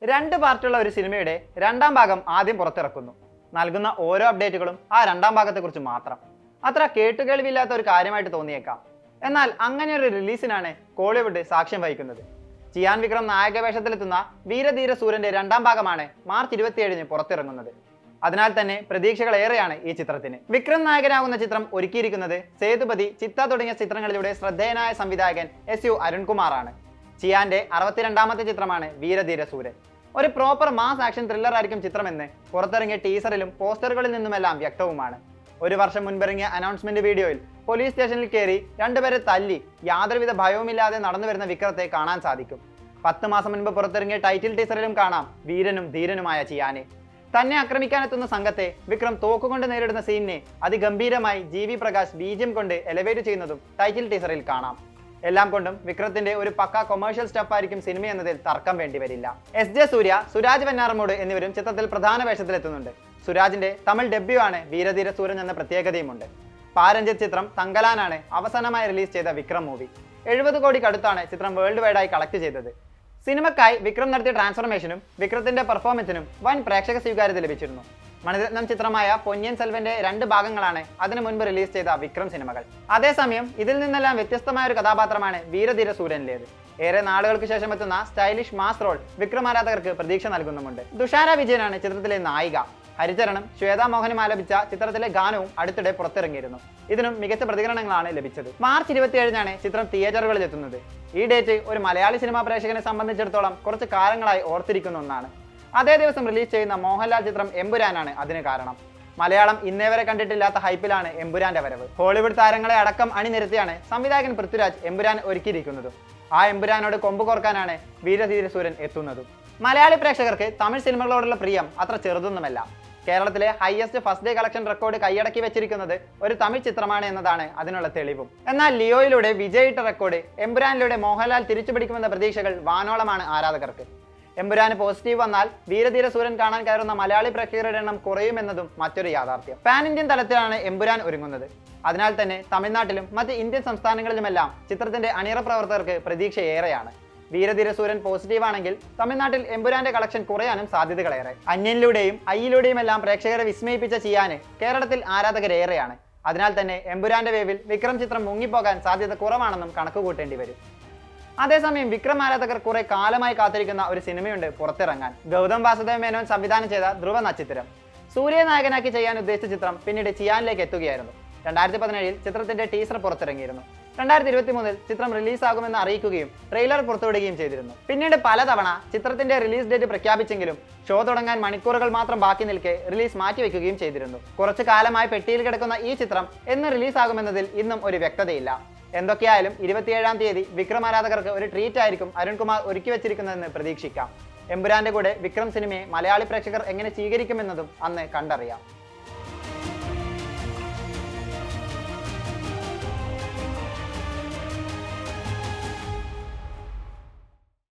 രണ്ട് പാർട്ടുള്ള ഒരു സിനിമയുടെ രണ്ടാം ഭാഗം ആദ്യം പുറത്തിറക്കുന്നു. നൽകുന്ന ഓരോ അപ്ഡേറ്റുകളും ആ രണ്ടാം ഭാഗത്തെക്കുറിച്ച് മാത്രം. അത്ര കേട്ടുകേൾവില്ലാത്ത ഒരു കാര്യമായിട്ട് തോന്നിയേക്കാം. എന്നാൽ അങ്ങനെ ഒരു റിലീസിനാണ് കോളിവുഡ് സാക്ഷ്യം വഹിക്കുന്നത്. ചിയാൻ വിക്രം നായകവേഷത്തിലെത്തുന്ന വീരധീര സൂരന്റെ രണ്ടാം ഭാഗമാണ് മാർച്ച് 27 പുറത്തിറങ്ങുന്നത്. അതിനാൽ തന്നെ പ്രതീക്ഷകൾ ഏറെയാണ് ഈ ചിത്രത്തിന്. വിക്രം നായകനാകുന്ന ചിത്രം ഒരുക്കിയിരിക്കുന്നത് സേതുപതി, ചിത്ത തുടങ്ങിയ ചിത്രങ്ങളിലൂടെ ശ്രദ്ധേയനായ സംവിധായകൻ SU അരുൺകുമാറാണ്. ചിയാന്റെ 62ാമത്തെ ചിത്രമാണ് വീരധീര സൂരൻ. ഒരു പ്രോപ്പർ മാസ് ആക്ഷൻ ത്രില്ലർ ആയിരിക്കും ചിത്രമെന്ന് പുറത്തിറങ്ങിയ ടീസറിലും പോസ്റ്ററുകളിൽ നിന്നുമെല്ലാം വ്യക്തവുമാണ്. ഒരു വർഷം മുൻപിറങ്ങിയ അനൗൺസ്മെന്റ് വീഡിയോയിൽ പോലീസ് സ്റ്റേഷനിൽ കയറി രണ്ടുപേരെ തല്ലി യാതൊരുവിധ ഭയവുമില്ലാതെ നടന്നു വരുന്ന വിക്രത്തെ കാണാൻ സാധിക്കും. 10 മാസം മുൻപ് പുറത്തിറങ്ങിയ ടൈറ്റിൽ ടീസറിലും കാണാം വീരനും ധീരനുമായ ചിയാനെ. തന്നെ ആക്രമിക്കാനെത്തുന്ന സംഘത്തെ വിക്രം തോക്കുകൊണ്ട് നേരിടുന്ന സീനിനെ അതിഗംഭീരമായി GV പ്രകാശ് BGM കൊണ്ട് എലവേറ്റ് ചെയ്യുന്നതും ടൈറ്റിൽ ടീസറിൽ കാണാം. എല്ലാം കൊണ്ടും വിക്രത്തിന്റെ ഒരു പക്ക കൊമേഴ്ഷ്യൽ സ്റ്റഫ് ആയിരിക്കും സിനിമ എന്നതിൽ തർക്കം വേണ്ടിവരില്ല. SJ സൂര്യ, സുരാജ് വെഞ്ഞാറമൂട് എന്നിവരും ചിത്രത്തിൽ പ്രധാന വേഷത്തിലെത്തുന്നുണ്ട്. സുരാജിന്റെ തമിഴ് ഡെബ്യൂ ആണ് വീരധീര സൂരൻ എന്ന പ്രത്യേകതയുമുണ്ട്. പാരഞ്ജിത്ത് ചിത്രം തങ്കലാനാണ് അവസാനമായി റിലീസ് ചെയ്ത വിക്രം മൂവി. 70 കോടിക്കടുത്താണ് ചിത്രം വേൾഡ് വൈഡായി കളക്ട് ചെയ്തത്. സിനിമക്കായി വിക്രം നടത്തിയ ട്രാൻസ്ഫോർമേഷനും വിക്രത്തിന്റെ പെർഫോമൻസിനും വൻ പ്രേക്ഷക സ്വീകാര്യത ലഭിച്ചിരുന്നു. മണിരത്നം ചിത്രമായ പൊന്നിയൻ സെൽവന്റെ 2 ഭാഗങ്ങളാണ് അതിനു മുൻപ് റിലീസ് ചെയ്ത വിക്രം സിനിമകൾ. അതേസമയം ഇതിൽ നിന്നെല്ലാം വ്യത്യസ്തമായ ഒരു കഥാപാത്രമാണ് വീരധീര സൂരനിലേത്. ഏറെ നാളുകൾക്ക് ശേഷം എത്തുന്ന സ്റ്റൈലിഷ് മാസ് റോൾ വിക്രം ആരാധകർക്ക് പ്രതീക്ഷ നൽകുന്നുമുണ്ട്. തുഷാര വിജയനാണ് ചിത്രത്തിലെ നായിക. ഹരിചരണം, ശ്വേതാ മോഹനും ആലപിച്ച ചിത്രത്തിലെ ഗാനവും അടുത്തിടെ പുറത്തിറങ്ങിയിരുന്നു. ഇതിനും മികച്ച പ്രതികരണങ്ങളാണ് ലഭിച്ചത്. മാർച്ച് 27 ചിത്രം തിയേറ്ററുകളിൽ എത്തുന്നത്. ഈ ഡേറ്റ് ഒരു മലയാളി സിനിമാ പ്രേക്ഷകനെ സംബന്ധിച്ചിടത്തോളം കുറച്ച് കാലങ്ങളായി ഓർത്തിരിക്കുന്ന ഒന്നാണ്. അതേ ദിവസം റിലീസ് ചെയ്യുന്ന മോഹൻലാൽ ചിത്രം എമ്പുരാനാണ് അതിന് കാരണം. മലയാളം ഇന്നേ വരെ കണ്ടിട്ടില്ലാത്ത ഹൈപ്പിലാണ് എമ്പുരാന്റെ വരവ്. ഹോളിവുഡ് താരങ്ങളെ അടക്കം അണിനിരത്തിയാണ് സംവിധായകൻ പൃഥ്വിരാജ് എമ്പുരാൻ ഒരുക്കിയിരിക്കുന്നതും. ആ എമ്പുരാനോട് കൊമ്പ് കോർക്കാനാണ് വീരധീര സൂരൻ എത്തുന്നതും. മലയാളി പ്രേക്ഷകർക്ക് തമിഴ് സിനിമകളോടുള്ള പ്രിയം അത്ര ചെറുതൊന്നുമല്ല. കേരളത്തിലെ highest first day collection record കൈയടക്കി വെച്ചിരിക്കുന്നത് ഒരു തമിഴ് ചിത്രമാണ് എന്നതാണ് അതിനുള്ള തെളിവും. എന്നാൽ ലിയോയിലൂടെ വിജയിട്ട റെക്കോർഡ് എമ്പുരാനിലൂടെ മോഹൻലാൽ തിരിച്ചുപിടിക്കുമെന്ന പ്രതീക്ഷകൾ വാനോളമാണ് ആരാധകർക്ക്. എമ്പുരാന് പോസിറ്റീവ് വന്നാൽ വീരധീര സൂരൻ കാണാൻ കയറുന്ന മലയാളി പ്രേക്ഷകരുടെ എണ്ണം കുറയുമെന്നതും മറ്റൊരു യാഥാർത്ഥ്യം. പാൻ ഇന്ത്യൻ തലത്തിലാണ് എമ്പുരാൻ ഒരുങ്ങുന്നത്. അതിനാൽ തന്നെ തമിഴ്നാട്ടിലും മറ്റ് ഇന്ത്യൻ സംസ്ഥാനങ്ങളിലുമെല്ലാം ചിത്രത്തിന്റെ അണിയറ പ്രവർത്തകർക്ക് പ്രതീക്ഷ ഏറെയാണ്. വീരധീര സൂരൻ പോസിറ്റീവ് ആണെങ്കിൽ തമിഴ്നാട്ടിൽ എമ്പുരാന്റെ കളക്ഷൻ കുറയാനും സാധ്യതകളേറെ. അന്യനിലൂടെയും ഐയിലൂടെയും എല്ലാം പ്രേക്ഷകരെ വിസ്മയിപ്പിച്ച ചിയാന് കേരളത്തിൽ ആരാധകരേറെയാണ്. അതിനാൽ തന്നെ എമ്പുരാന്റെ വേവിൽ വിക്രം ചിത്രം മുങ്ങിപ്പോകാൻ സാധ്യത കുറവാണെന്നും കണക്കുകൂട്ടേണ്ടി വരും. അതേസമയം വിക്രം ആരാധകർ കുറെ കാലമായി കാത്തിരിക്കുന്ന ഒരു സിനിമയുണ്ട് പുറത്തിറങ്ങാൻ. ഗൗതം വാസുദേവ മേനോൻ സംവിധാനം ചെയ്ത ധ്രുവ നക്ഷത്രം. സൂര്യ നായകനാക്കി ചെയ്യാൻ ഉദ്ദേശിച്ച ചിത്രം പിന്നീട് ചിയാനിലേക്ക് എത്തുകയായിരുന്നു. 2017 ചിത്രത്തിന്റെ ടീസർ പുറത്തിറങ്ങിയിരുന്നു. 2023 ചിത്രം റിലീസാകുമെന്ന് അറിയിക്കുകയും ട്രെയിലർ പുറത്തുവിടുകയും ചെയ്തിരുന്നു. പിന്നീട് പലതവണ ചിത്രത്തിന്റെ റിലീസ് ഡേറ്റ് പ്രഖ്യാപിച്ചെങ്കിലും ഷോ തുടങ്ങാൻ മണിക്കൂറുകൾ മാത്രം ബാക്കി നിൽക്കെ റിലീസ് മാറ്റിവെക്കുകയും ചെയ്തിരുന്നു. കുറച്ചു കാലമായി പെട്ടിയിൽ കിടക്കുന്ന ഈ ചിത്രം എന്ന് റിലീസാകുമെന്നതിൽ ഇന്നും ഒരു വ്യക്തതയില്ല. എന്തൊക്കെയായാലും 27-ാം തീയതി വിക്രം ആരാധകർക്ക് ഒരു ട്രീറ്റ് ആയിരിക്കും അരുൺകുമാർ ഒരുക്കി വെച്ചിരിക്കുന്നതെന്ന് പ്രതീക്ഷിക്കാം. എമ്പുരാന്റെ കൂടെ വിക്രം സിനിമയെ മലയാളി പ്രേക്ഷകർ എങ്ങനെ സ്വീകരിക്കുമെന്നതും അന്ന് കണ്ടറിയാം.